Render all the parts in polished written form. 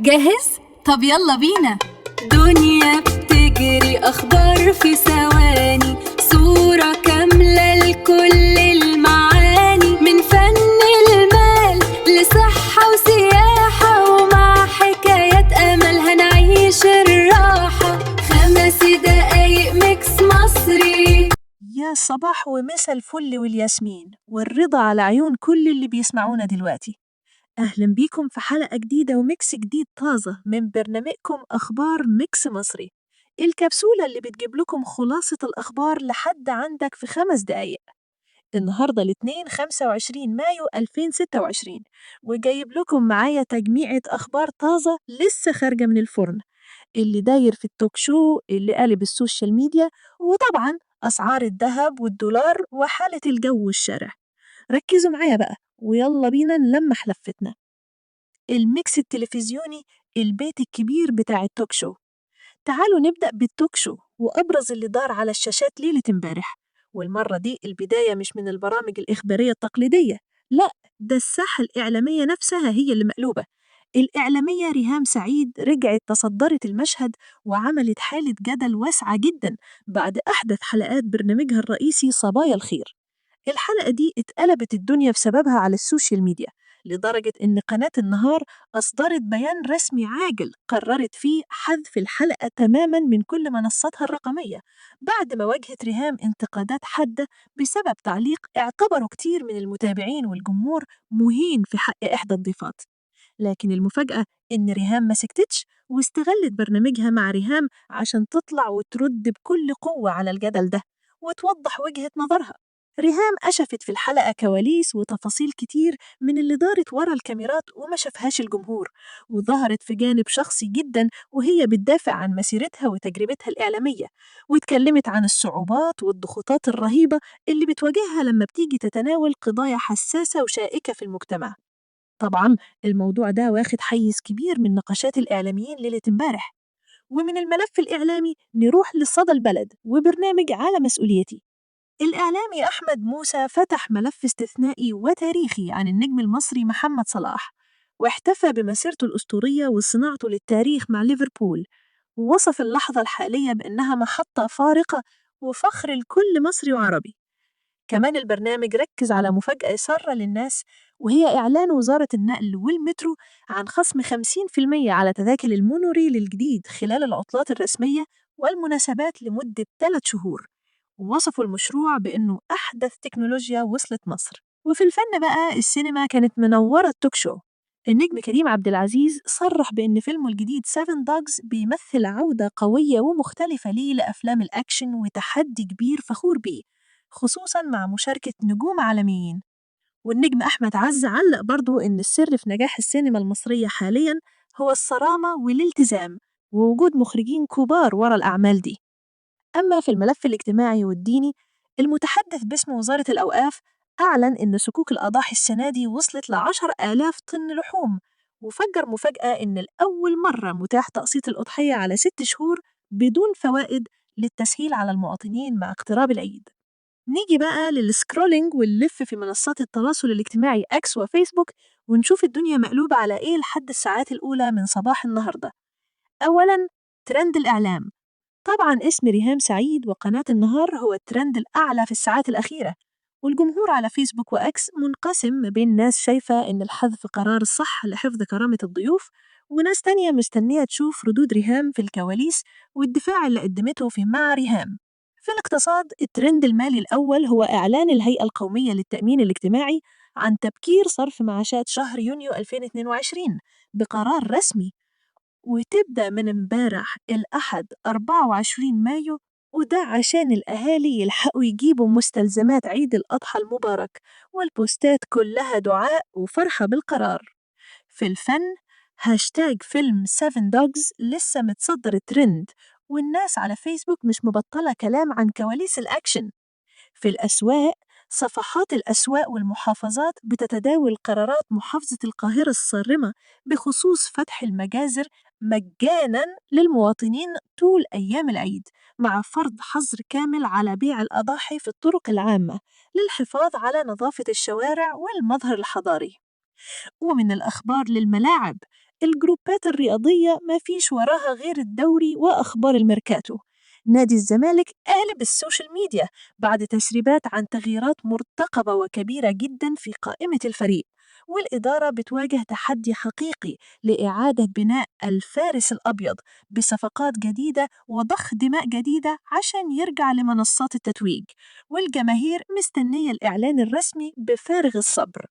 جاهز؟ طب يلا بينا. دنيا بتجري أخبار في ثواني، صورة كاملة لكل المعاني، من فن المال لصحة وسياحة، ومع حكايات أمل هنعيش الراحة. 5 دقايق ميكس مصري. يا صباح ومسا الفل والياسمين والرضا على عيون كل اللي بيسمعونا دلوقتي. أهلا بيكم في حلقة جديدة وميكس جديد طازة من برنامجكم أخبار ميكس مصري، الكبسولة اللي بتجيب لكم خلاصة الأخبار لحد عندك في 5 دقايق. النهاردة الاثنين 25 مايو 2026، وجايب لكم معايا تجميعة أخبار طازة لسه خارجة من الفرن، اللي داير في التوك شو اللي قالب السوشيال ميديا، وطبعا أسعار الذهب والدولار وحالة الجو والشارع. ركزوا معايا بقى ويلا بينا نلمح لفتنا. الميكس التلفزيوني، البيت الكبير بتاع التوك شو. تعالوا نبدأ بالتوك شو وأبرز اللي دار على الشاشات ليلة امبارح، والمرة دي البداية مش من البرامج الإخبارية التقليدية، لا، ده الساحة الإعلامية نفسها هي اللي مقلوبة. الإعلامية ريهام سعيد رجعت تصدرت المشهد وعملت حالة جدل واسعة جدا بعد أحدث حلقات برنامجها الرئيسي صبايا الخير. الحلقة دي اتقلبت الدنيا بسببها على السوشيال ميديا، لدرجة إن قناة النهار أصدرت بيان رسمي عاجل قررت فيه حذف الحلقة تماما من كل منصاتها الرقمية، بعد ما واجهت ريهام انتقادات حادة بسبب تعليق اعتبره كتير من المتابعين والجمهور مهين في حق إحدى الضيفات. لكن المفاجأة إن ريهام ما سكتتش واستغلت برنامجها مع ريهام عشان تطلع وترد بكل قوة على الجدل ده وتوضح وجهة نظرها. ريهام أشفت في الحلقة كواليس وتفاصيل كتير من اللي دارت ورا الكاميرات وما شافهاش الجمهور، وظهرت في جانب شخصي جدا وهي بتدافع عن مسيرتها وتجربتها الإعلامية، واتكلمت عن الصعوبات والضغوطات الرهيبة اللي بتواجهها لما بتيجي تتناول قضايا حساسة وشائكة في المجتمع. طبعا الموضوع ده واخد حيز كبير من نقاشات الإعلاميين ليلة امبارح. ومن الملف الإعلامي نروح لصدى البلد وبرنامج على مسؤوليتي. الإعلامي أحمد موسى فتح ملف استثنائي وتاريخي عن النجم المصري محمد صلاح، واحتفى بمسيرته الأسطورية وصناعته للتاريخ مع ليفربول، ووصف اللحظة الحالية بأنها محطة فارقة وفخر لكل مصري وعربي. كمان البرنامج ركز على مفاجأة سارة للناس، وهي إعلان وزارة النقل والمترو عن خصم 50% على تذاكر المونوريل الجديد خلال العطلات الرسمية والمناسبات لمدة 3 شهور، ووصفوا المشروع بأنه أحدث تكنولوجيا وصلت مصر. وفي الفن بقى، السينما كانت منورة التوك شو. النجم كريم عبد العزيز صرح بأن فيلمه الجديد 7 دوجز بيمثل عودة قوية ومختلفة ليه لأفلام الأكشن وتحدي كبير فخور بيه، خصوصا مع مشاركة نجوم عالميين. والنجم أحمد عز علق برضو إن السر في نجاح السينما المصرية حاليا هو الصرامة والالتزام ووجود مخرجين كبار ورا الأعمال دي. أما في الملف الاجتماعي والديني، المتحدث باسم وزارة الأوقاف أعلن إن صكوك الأضاحي السنة دي وصلت ل10,000 طن لحوم، وفجر مفاجأة إن لأول مرة متاح تقسيط الأضحية على 6 شهور بدون فوائد للتسهيل على المواطنين مع اقتراب العيد. نيجي بقى للسكرولينج واللف في منصات التواصل الاجتماعي أكس وفيسبوك، ونشوف الدنيا مقلوبة على إيه لحد الساعات الأولى من صباح النهاردة. أولاً، ترند الإعلام. طبعاً اسم ريهام سعيد وقناة النهار هو الترند الأعلى في الساعات الأخيرة، والجمهور على فيسبوك وأكس منقسم ما بين ناس شايفة إن الحذف قرار الصح لحفظ كرامة الضيوف، وناس تانية مستنية تشوف ردود ريهام في الكواليس والدفاع اللي قدمته في مع ريهام. في الاقتصاد، الترند المالي الأول هو إعلان الهيئة القومية للتأمين الاجتماعي عن تبكير صرف معاشات شهر يونيو 2022 بقرار رسمي، وتبدأ من امبارح الأحد 24 مايو، وده عشان الأهالي يلحقوا يجيبوا مستلزمات عيد الأضحى المبارك، والبوستات كلها دعاء وفرحة بالقرار. في الفن، هاشتاج فيلم 7 دوجز لسه متصدر ترند، والناس على فيسبوك مش مبطلة كلام عن كواليس الأكشن. في الأسواق، صفحات الأسواق والمحافظات بتتداول قرارات محافظة القاهرة الصارمة بخصوص فتح المجازر مجاناً للمواطنين طول أيام العيد، مع فرض حظر كامل على بيع الأضاحي في الطرق العامة للحفاظ على نظافة الشوارع والمظهر الحضاري. ومن الأخبار للملاعب، الجروبات الرياضية ما فيش وراها غير الدوري وأخبار الميركاتو. نادي الزمالك قالب السوشيال ميديا بعد تسريبات عن تغييرات مرتقبة وكبيرة جدا في قائمة الفريق، والإدارة بتواجه تحدي حقيقي لإعادة بناء الفارس الأبيض بصفقات جديدة وضخ دماء جديدة عشان يرجع لمنصات التتويج، والجماهير مستنية الإعلان الرسمي بفارغ الصبر.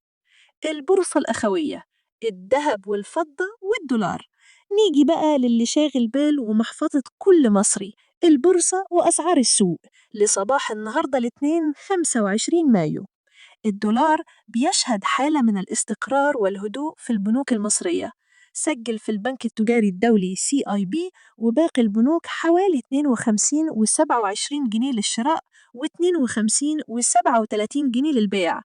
البورصة الأخوية، الذهب والفضة والدولار. نيجي بقى للي شاغل بال ومحفظة كل مصري، البورصة وأسعار السوق لصباح النهاردة الاثنين 25 مايو. الدولار بيشهد حالة من الاستقرار والهدوء في البنوك المصرية، سجل في البنك التجاري الدولي CIB وباقي البنوك حوالي 52 و27 جنيه للشراء و52 و37 جنيه للبيع.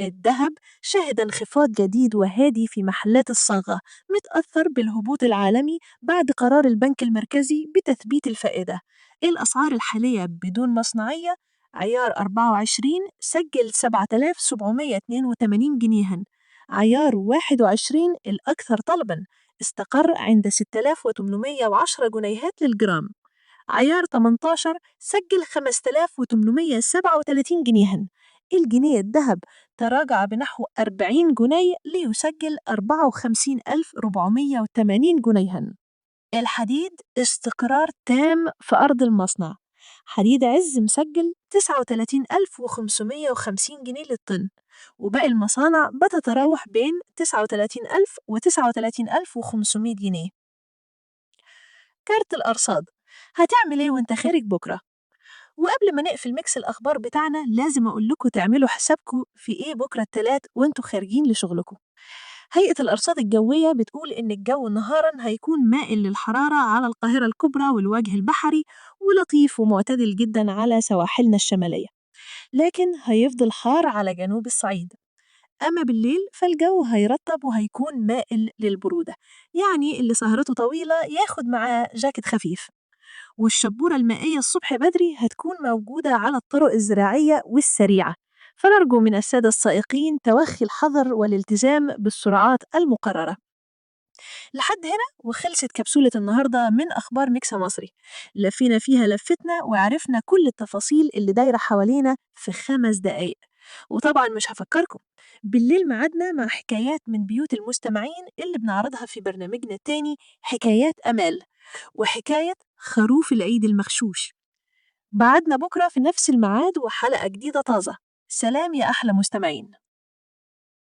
الذهب شهد انخفاض جديد وهادي في محلات الصاغة، متأثر بالهبوط العالمي بعد قرار البنك المركزي بتثبيت الفائدة. الأسعار الحالية بدون مصنعية، عيار 24 سجل 7782 جنيها، عيار 21 الأكثر طلباً استقر عند 6810 جنيهات للجرام، عيار 18 سجل 5837 جنيها. الجنيه الذهب تراجع بنحو 40 جنيه ليسجل 54480 جنيها. الحديد استقرار تام في أرض المصنع، حديد عز مسجل 39550 جنيه للطن، وباقي المصانع بتتراوح بين 39000 و 39500 جنيه. كارت الأرصاد، هتعمل إيه وإنت خارج بكرة؟ وقبل ما نقفل ميكس الأخبار بتاعنا لازم أقول لكم تعملوا حسابكم في إيه بكرة التلات وإنتوا خارجين لشغلكم. هيئة الأرصاد الجوية بتقول إن الجو نهاراً هيكون مائل للحرارة على القاهرة الكبرى والوجه البحري، ولطيف ومعتدل جداً على سواحلنا الشمالية، لكن هيفضل حار على جنوب الصعيد. أما بالليل فالجو هيرطب وهيكون مائل للبرودة، يعني اللي سهرته طويلة ياخد معاه جاكيت خفيف. والشبورة المائية الصبح بدري هتكون موجودة على الطرق الزراعية والسريعة، فنرجو من السادة السائقين توخي الحذر والالتزام بالسرعات المقررة. لحد هنا وخلصت كبسولة النهاردة من أخبار ميكسا مصري، لفينا فيها لفتنا وعرفنا كل التفاصيل اللي دايرة حوالينا في 5 دقايق. وطبعا مش هفكركم، بالليل معادنا مع حكايات من بيوت المستمعين اللي بنعرضها في برنامجنا التاني حكايات أمال، وحكاية خروف العيد المغشوش. بعدنا بكرة في نفس الميعاد وحلقة جديدة طازة. سلام يا أحلى مستمعين.